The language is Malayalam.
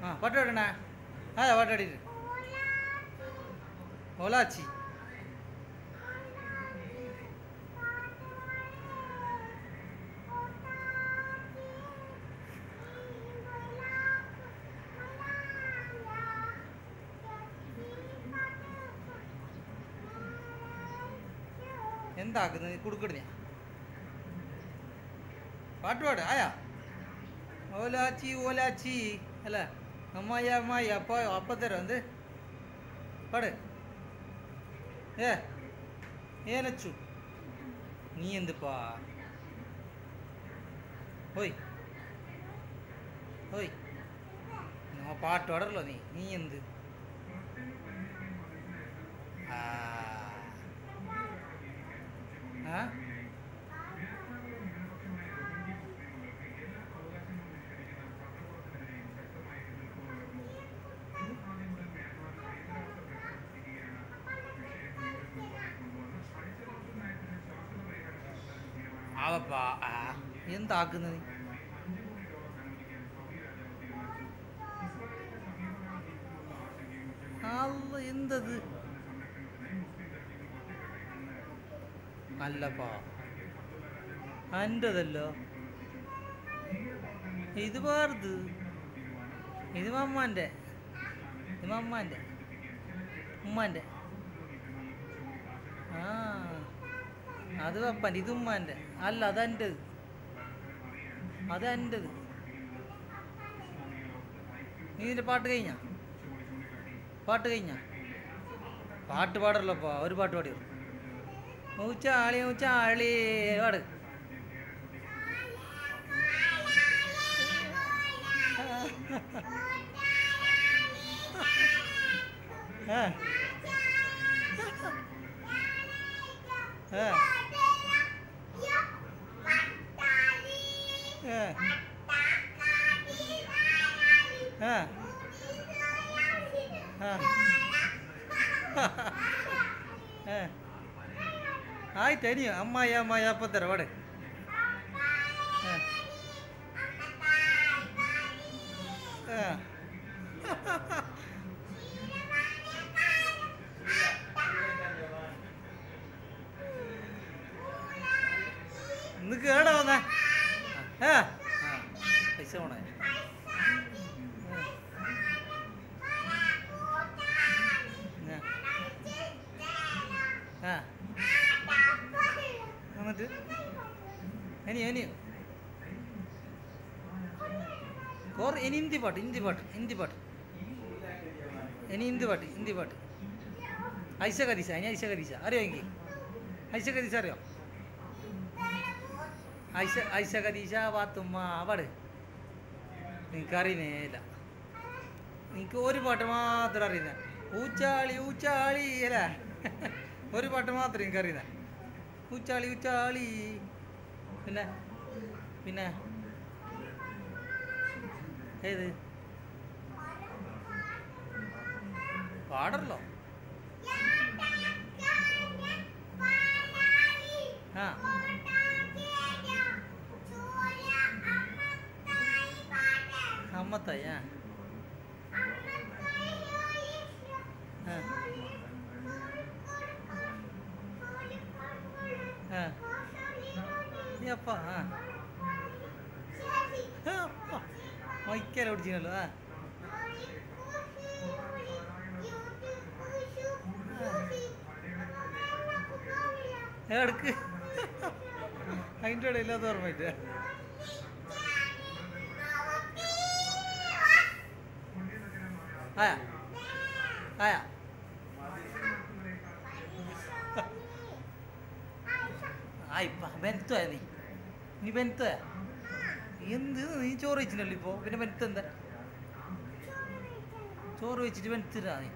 പാട്ട് പാടണേ അതാ പാട്ട് പാടിയിട്ട് ഓലാച്ചി എന്താക്കുന്നത് കൊടുക്കണ പാട്ട് പാട് ആയാ ഓലാച്ചി ഓലാച്ചി അല്ല അമ്മായി അമ്മായി അപ്പത്തരം എന്ത് പാട് ഏനച്ചു നീ എന്തിപ്പാ ഓയ് ഓയ് പാട്ട് പാടല്ലോ നീ എന്ത് അവപ്പാ എന്താക്കുന്നത് അല്ല എന്തത് അല്ലപ്പാ എൻ്റെതല്ലോ ഇത് വേറത് ഇത് മമ്മാൻ്റെ ഉമ്മാൻ്റെ ആ അത് പപ്പൻ്റെ ഇത് ഉമ്മാൻ്റെ അല്ല അതെൻ്റെത് നീ ഇതിൻ്റെ പാട്ട് കഴിഞ്ഞാ പാട്ട് പാടല്ലപ്പാ ഒരു പാട്ട് പാടിയോ ഊച്ചാളി ഊച്ചാളി പാട് ആയിട്ട് ഇനിയോ അമ്മായി അപ്പത്തര പാട് ഇന്ന് കേടാ വന്നേ പൈസ പോണേ എന്നിട്ട് ഇനിയോ ഇനി ഹിന്ദി പാട്ട് ഇനി ഹിന്ദി പാട്ട് ഐഷ ഖദീജ അറിയോ എങ്കിൽ ഐഷ ഖദീജ അറിയോ ഐഷ ഖദീജ പാത്തുമ്മ പാട് നിനക്കറിയുന്നേയില്ല എനിക്ക് ഒരു പാട്ട് മാത്രം അറിയുന്ന ഊച്ചാളി അല്ല ഒരു പാട്ട് മാത്രം എനിക്കറിയുന്ന ഊച്ചാളി പിന്നെ ഏത് പാടല്ലോ അമ്മത്തായി അപ്പ മൈക്കല പിടിച്ചല്ലോ എടുക്ക് അതിൻ്റെ ഇടയില്ലാത്ത ഓർമ്മയില്ല ആയാ ആയിപ്പ ബെനത്തോയാ നീ ബെനത്തോയാ എന്ത് നീ ചോറ് വെച്ചിട്ടല്ലോ ഇപ്പോൾ പിന്നെ ബെനത്ത് എന്താ ചോറ് വെച്ചിട്ട് ബെനത്തിരാ നീ